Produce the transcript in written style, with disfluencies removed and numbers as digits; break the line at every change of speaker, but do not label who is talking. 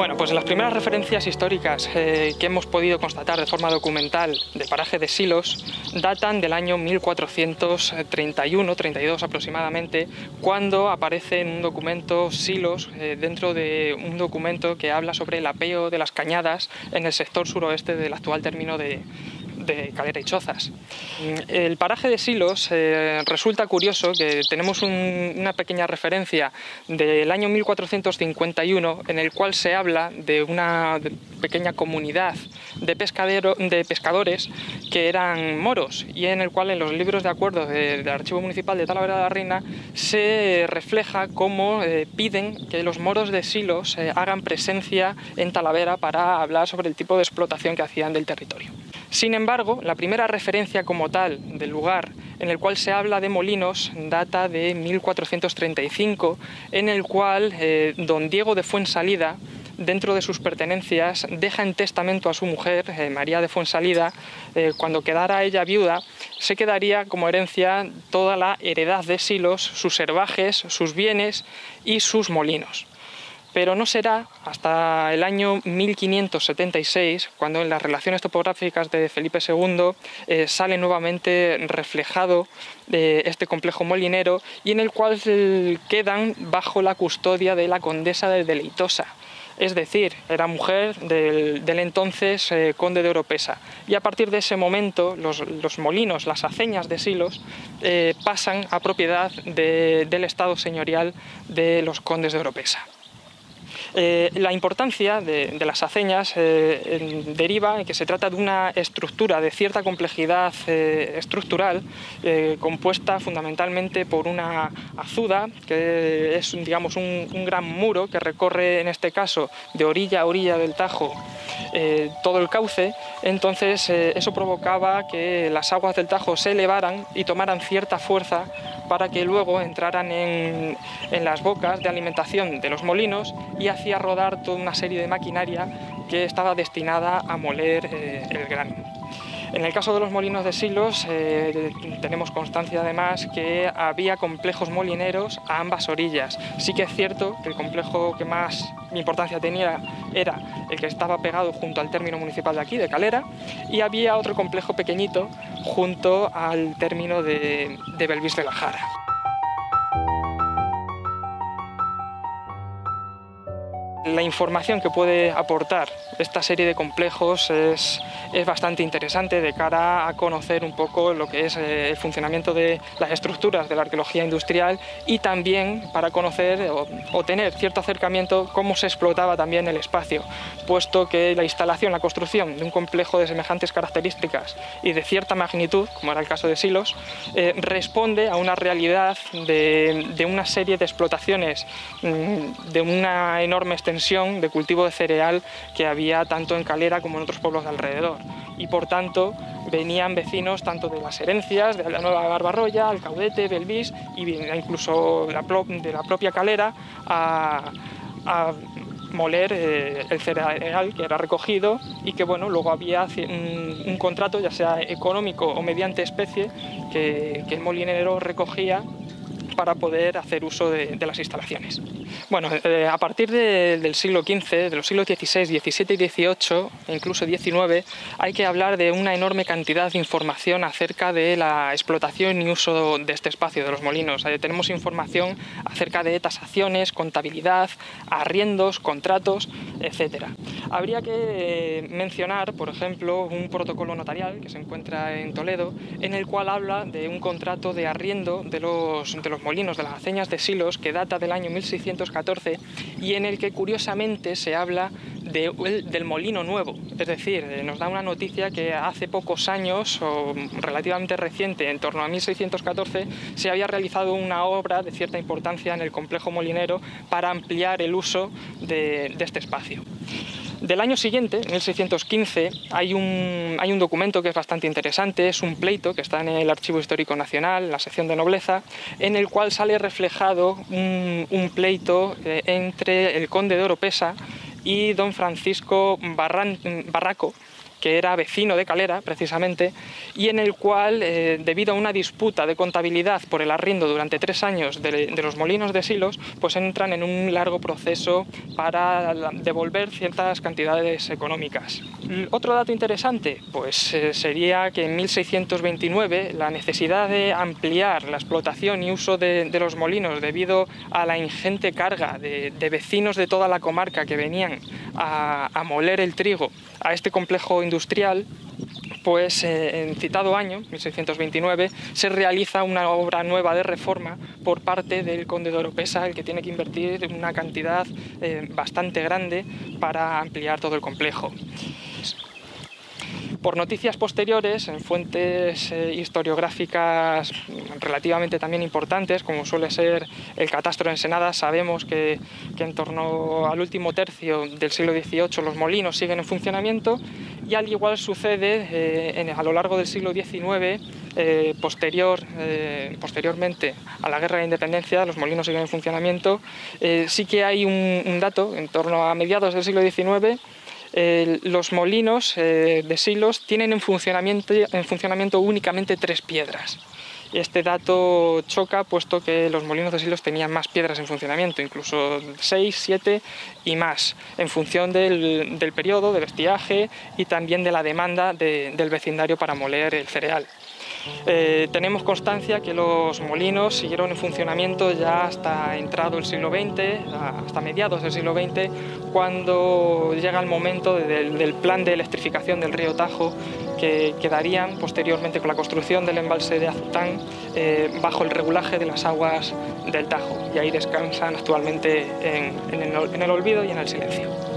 Bueno, pues las primeras referencias históricas que hemos podido constatar de forma documental del paraje de Silos datan del año 1431-32 aproximadamente, cuando aparece en un documento Silos dentro de un documento que habla sobre el apeo de las cañadas en el sector suroeste del actual término de Calera y Chozas. El paraje de Silos resulta curioso que tenemos una pequeña referencia del año 1451 en el cual se habla de una pequeña comunidad de pescadores que eran moros, y en el cual en los libros de acuerdo del Archivo Municipal de Talavera de la Reina se refleja cómo piden que los moros de Silos hagan presencia en Talavera para hablar sobre el tipo de explotación que hacían del territorio. Sin embargo, la primera referencia como tal del lugar en el cual se habla de molinos data de 1435, en el cual don Diego de Fuensalida, dentro de sus pertenencias, deja en testamento a su mujer, María de Fuensalida. Cuando quedara ella viuda, se quedaría como herencia toda la heredad de Silos, sus herbajes, sus bienes y sus molinos. Pero no será hasta el año 1576 cuando en las relaciones topográficas de Felipe II sale nuevamente reflejado este complejo molinero, y en el cual quedan bajo la custodia de la condesa de Deleitosa. Es decir, era mujer del entonces conde de Oropesa, y a partir de ese momento los molinos, las aceñas de Silos, pasan a propiedad del estado señorial de los condes de Oropesa. La importancia de las aceñas deriva en que se trata de una estructura de cierta complejidad estructural, compuesta fundamentalmente por una azuda, que es, digamos, un gran muro que recorre, en este caso, de orilla a orilla del Tajo todo el cauce. Entonces eso provocaba que las aguas del Tajo se elevaran y tomaran cierta fuerza para que luego entraran en las bocas de alimentación de los molinos, y hacía rodar toda una serie de maquinaria que estaba destinada a moler el grano. En el caso de los molinos de Silos tenemos constancia además que había complejos molineros a ambas orillas. Sí que es cierto que el complejo que más importancia tenía era el que estaba pegado junto al término municipal de aquí, de Calera, y había otro complejo pequeñito junto al término de Belvís de la Jara. La información que puede aportar esta serie de complejos es bastante interesante de cara a conocer un poco lo que es el funcionamiento de las estructuras de la arqueología industrial, y también para conocer o tener cierto acercamiento cómo se explotaba también el espacio, puesto que la instalación, la construcción de un complejo de semejantes características y de cierta magnitud, como era el caso de Silos, responde a una realidad de una serie de explotaciones de una enorme extensión de cultivo de cereal que había tanto en Calera como en otros pueblos de alrededor, y por tanto venían vecinos tanto de las herencias, de la Nueva Barbarroya, Alcaudete, Belvís, y incluso de la propia Calera a moler el cereal que era recogido, y que bueno, luego había un contrato, ya sea económico o mediante especie, que el molinero recogía para poder hacer uso de las instalaciones. Bueno, a partir del siglo XV, de los siglos XVI, XVII y XVIII, e incluso XIX, hay que hablar de una enorme cantidad de información acerca de la explotación y uso de este espacio, de los molinos. Tenemos información acerca de tasaciones, contabilidad, arriendos, contratos, etc. Habría que mencionar, por ejemplo, un protocolo notarial que se encuentra en Toledo, en el cual habla de un contrato de arriendo de los molinos, de las aceñas de Silos, que data del año 1614, y en el que curiosamente se habla del molino nuevo. Es decir, nos da una noticia que hace pocos años, o relativamente reciente, en torno a 1614, se había realizado una obra de cierta importancia en el complejo molinero para ampliar el uso de este espacio. Del año siguiente, 1615, hay un documento que es bastante interesante, es un pleito que está en el Archivo Histórico Nacional, en la sección de nobleza, en el cual sale reflejado un pleito entre el conde de Oropesa y don Francisco Barraco, que era vecino de Calera, precisamente, y en el cual, debido a una disputa de contabilidad por el arriendo durante 3 años de los molinos de Silos, pues entran en un largo proceso para devolver ciertas cantidades económicas. Otro dato interesante, pues sería que en 1629 la necesidad de ampliar la explotación y uso de los molinos debido a la ingente carga de vecinos de toda la comarca que venían a moler el trigo a este complejo industrial, pues en citado año, 1629, se realiza una obra nueva de reforma por parte del conde de Oropesa, el que tiene que invertir una cantidad bastante grande para ampliar todo el complejo. Por noticias posteriores, en fuentes historiográficas relativamente también importantes, como suele ser el Catastro de Ensenada, sabemos que en torno al último tercio del siglo XVIII los molinos siguen en funcionamiento, y al igual sucede a lo largo del siglo XIX, posteriormente a la Guerra de Independencia, los molinos siguen en funcionamiento. Sí que hay un dato, en torno a mediados del siglo XIX, los molinos de Silos tienen en funcionamiento únicamente 3 piedras. Este dato choca, puesto que los molinos de Silos tenían más piedras en funcionamiento, incluso 6, 7 y más, en función del periodo de estiaje y también de la demanda del vecindario para moler el cereal. Tenemos constancia que los molinos siguieron en funcionamiento ya hasta entrado el siglo XX, hasta mediados del siglo XX, cuando llega el momento del plan de electrificación del río Tajo, que quedarían posteriormente con la construcción del embalse de Azután bajo el regulaje de las aguas del Tajo, y ahí descansan actualmente en el olvido y en el silencio.